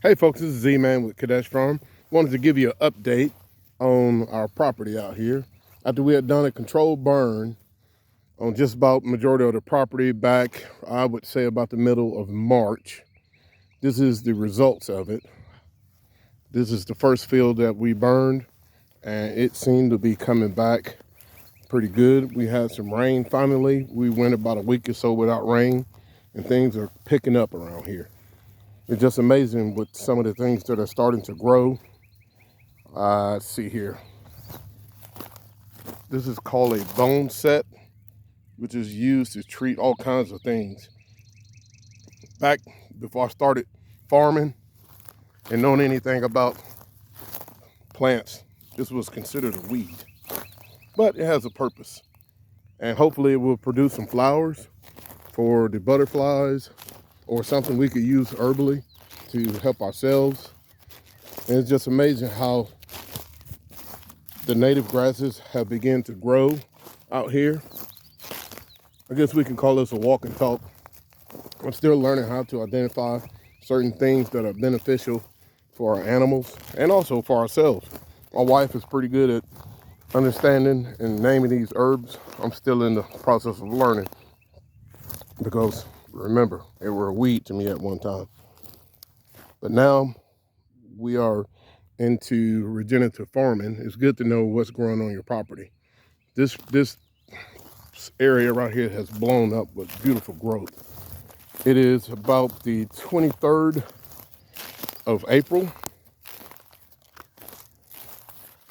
Hey folks, this is Z-Man with Kadesh Farm. Wanted to give you an update on our property out here. After we had done a controlled burn on just about majority of the property back, I would say about the middle of March. This is the results of it. This is the first field that we burned, and it seemed to be coming back pretty good. We had some rain finally. We went about a week or so without rain, and things are picking up around here. It's just amazing with some of the things that are starting to grow. Let's see here. This is called a bone set, which is used to treat all kinds of things. Back before I started farming and knowing anything about plants, this was considered a weed, but it has a purpose. And hopefully it will produce some flowers for the butterflies or something we could use herbally to help ourselves. And it's just amazing how the native grasses have begun to grow out here. I guess we can call this a walk and talk. I'm still learning how to identify certain things that are beneficial for our animals and also for ourselves. My wife is pretty good at understanding and naming these herbs. I'm still in the process of learning because remember, they were a weed to me at one time. But now we are into regenerative farming. It's good to know what's growing on your property. This area right here has blown up with beautiful growth. It is about the 23rd of April,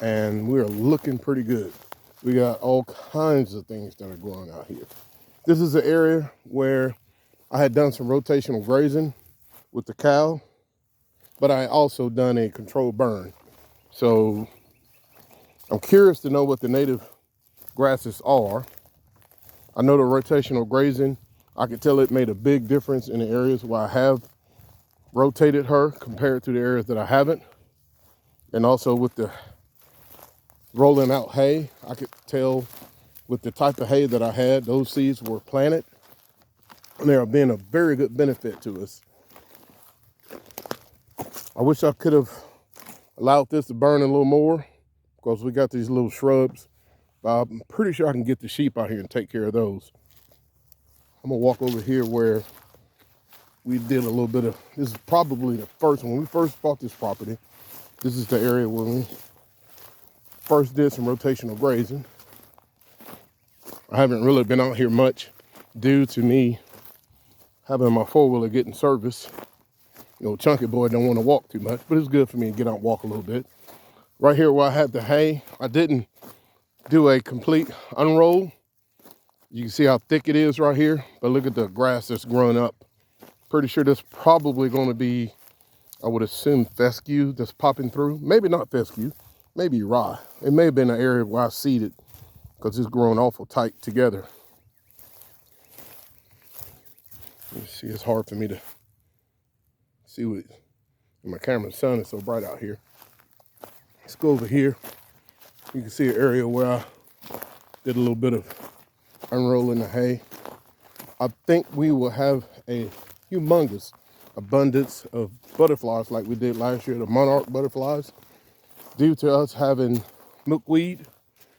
and we're looking pretty good. We got all kinds of things that are growing out here. This is an area where I had done some rotational grazing with the cow, but I also done a controlled burn. So I'm curious to know what the native grasses are. I know the rotational grazing, I could tell it made a big difference in the areas where I have rotated her compared to the areas that I haven't. And also with the rolling out hay, I could tell with the type of hay that I had, those seeds were planted. And they are being a very good benefit to us. I wish I could have allowed this to burn a little more because we got these little shrubs. But I'm pretty sure I can get the sheep out here and take care of those. I'm gonna walk over here where we did a little bit of, this is probably the first, when we first bought this property, this is the area where we first did some rotational grazing. I haven't really been out here much due to me having my four-wheeler getting service. You know, Chunky Boy don't want to walk too much, but it's good for me to get out and walk a little bit. Right here where I had the hay, I didn't do a complete unroll. You can see how thick it is right here, but look at the grass that's growing up. Pretty sure that's probably going to be, I would assume, fescue that's popping through. Maybe not fescue, maybe rye. It may have been an area where I seeded because it's growing awful tight together. You see, it's hard for me to see what, my camera's sun is so bright out here. Let's go over here. You can see an area where I did a little bit of unrolling the hay. I think we will have a humongous abundance of butterflies like we did last year, the monarch butterflies. Due to us having milkweed,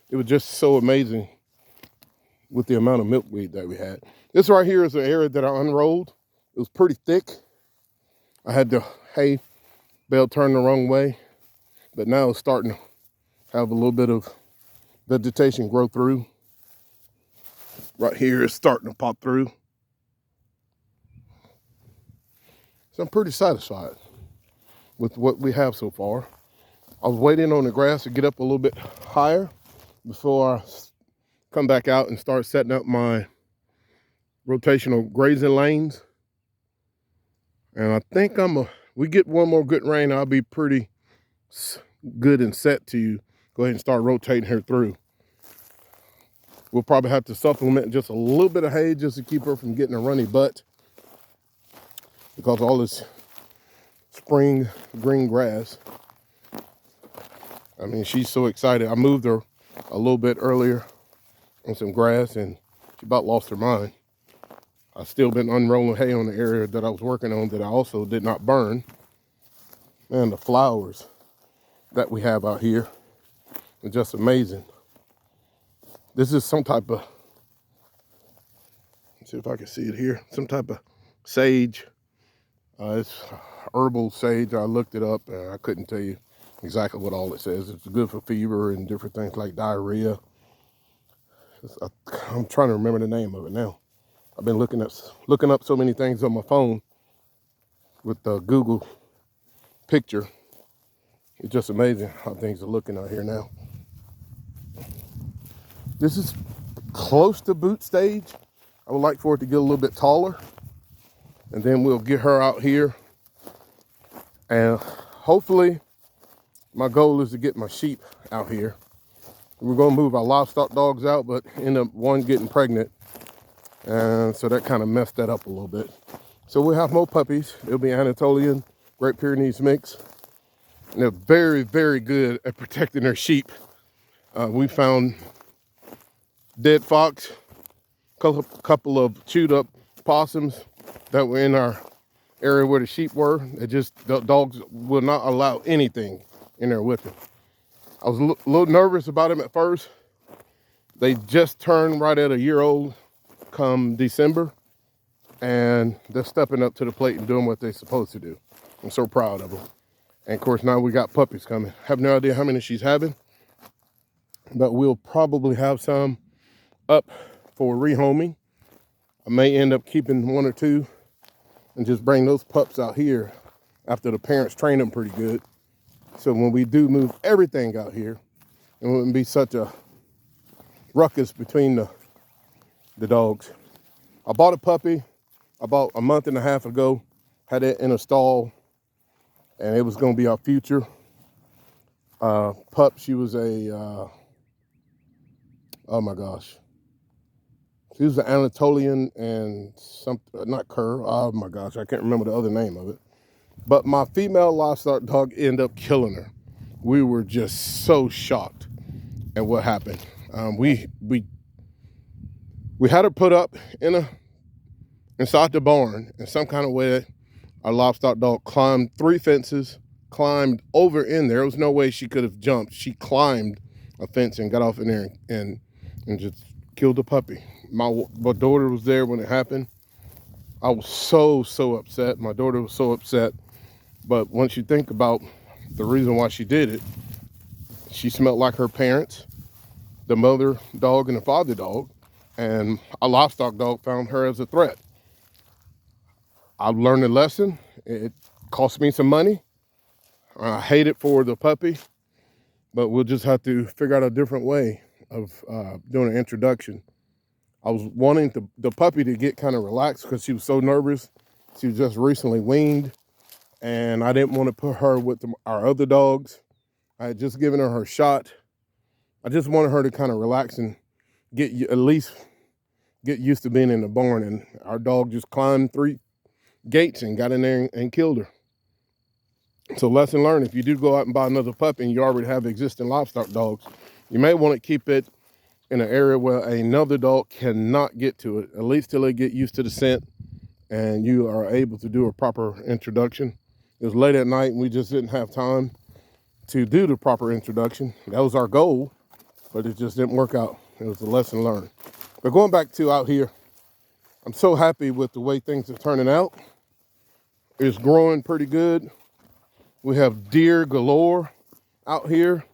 it was just so amazing with the amount of milkweed that we had. This right here is an area that I unrolled. It was pretty thick. I had the hay bale turned the wrong way, but now it's starting to have a little bit of vegetation grow through. Right here is starting to pop through. So I'm pretty satisfied with what we have so far. I was waiting on the grass to get up a little bit higher before I come back out and start setting up my rotational grazing lanes. And I think we get one more good rain, I'll be pretty good and set to go ahead and start rotating her through. We'll probably have to supplement just a little bit of hay just to keep her from getting a runny butt because all this spring green grass. I mean, she's so excited. I moved her a little bit earlier on some grass and she about lost her mind. I've still been unrolling hay on the area that I was working on that I also did not burn. Man, the flowers that we have out here are just amazing. This is some type of, let's see if I can see it here, some type of sage. It's herbal sage. I looked it up and I couldn't tell you exactly what all it says. It's good for fever and different things like diarrhea. I'm trying to remember the name of it now. I've been looking up so many things on my phone with the Google picture. It's just amazing how things are looking out here now. This is close to boot stage. I would like for it to get a little bit taller, and then we'll get her out here. And hopefully, my goal is to get my sheep out here. We're gonna move our livestock dogs out, but end up one getting pregnant. And so that kind of messed that up a little bit. So we'll have more puppies. It'll be Anatolian, Great Pyrenees mix. And they're very, very good at protecting their sheep. We found dead fox, couple of chewed up possums that were in our area where the sheep were. The dogs will not allow anything in there with them. I was a little nervous about them at first. They just turned right at a year old come December, and they're stepping up to the plate and doing what they're supposed to do. I'm so proud of them. And of course, now we got puppies coming. Have no idea how many she's having, but we'll probably have some up for rehoming. I may end up keeping one or two and just bring those pups out here after the parents train them pretty good. So when we do move everything out here, it wouldn't be such a ruckus between the dogs. I bought a puppy about a month and a half ago, had it in a stall, and it was gonna be our future pup. She was a, oh my gosh. She was an Anatolian and not cur, oh my gosh, I can't remember the other name of it. But my female livestock dog ended up killing her. We were just so shocked at what happened. We had her put up inside the barn in some kind of way. Our livestock dog climbed 3 fences, climbed over in there. There was no way she could have jumped. She climbed a fence and got off in there and just killed the puppy. My daughter was there when it happened. I was so upset. My daughter was so upset. But once you think about the reason why she did it, she smelled like her parents, the mother dog and the father dog, and a livestock dog found her as a threat. I learned a lesson. It cost me some money. I hate it for the puppy, but we'll just have to figure out a different way of doing an introduction. I was wanting the puppy to get kind of relaxed because she was so nervous. She was just recently weaned, and I didn't want to put her with our other dogs. I had just given her shot. I just wanted her to kind of relax and at least get used to being in the barn. And our dog just climbed 3 gates and got in there and killed her. So lesson learned, if you do go out and buy another puppy and you already have existing livestock dogs, you may want to keep it in an area where another dog cannot get to it, at least till they get used to the scent and you are able to do a proper introduction. It was late at night and we just didn't have time to do the proper introduction. That was our goal, but it just didn't work out. It was a lesson learned. But going back to out here, I'm so happy with the way things are turning out. It's growing pretty good. We have deer galore out here.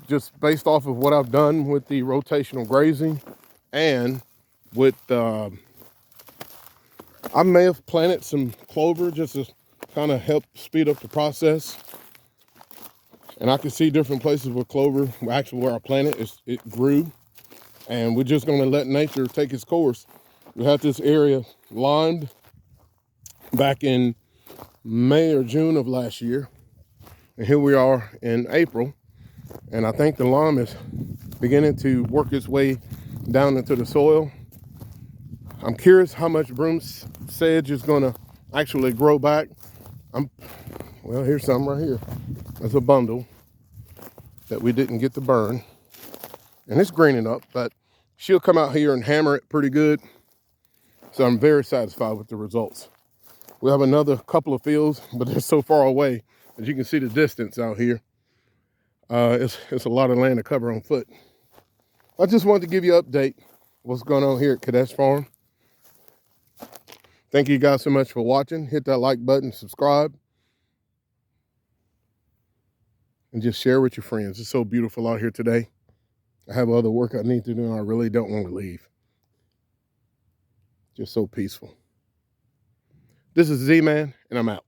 Just based off of what I've done with the rotational grazing and with, I may have planted some clover just to kind of help speed up the process. And I can see different places where clover, actually where I planted, it grew. And we're just gonna let nature take its course. We had this area limed back in May or June of last year. And here we are in April. And I think the lime is beginning to work its way down into the soil. I'm curious how much broom sedge is gonna actually grow back. Well, here's some right here. There's a bundle that we didn't get to burn. And it's greening up, but she'll come out here and hammer it pretty good. So I'm very satisfied with the results. We have another couple of fields, but they're so far away. As you can see the distance out here. It's a lot of land to cover on foot. I just wanted to give you an update what's going on here at Kadesh Farm. Thank you guys so much for watching. Hit that like button, subscribe, and just share with your friends. It's so beautiful out here today. I have other work I need to do, and I really don't want to leave. Just so peaceful. This is Z-Man, and I'm out.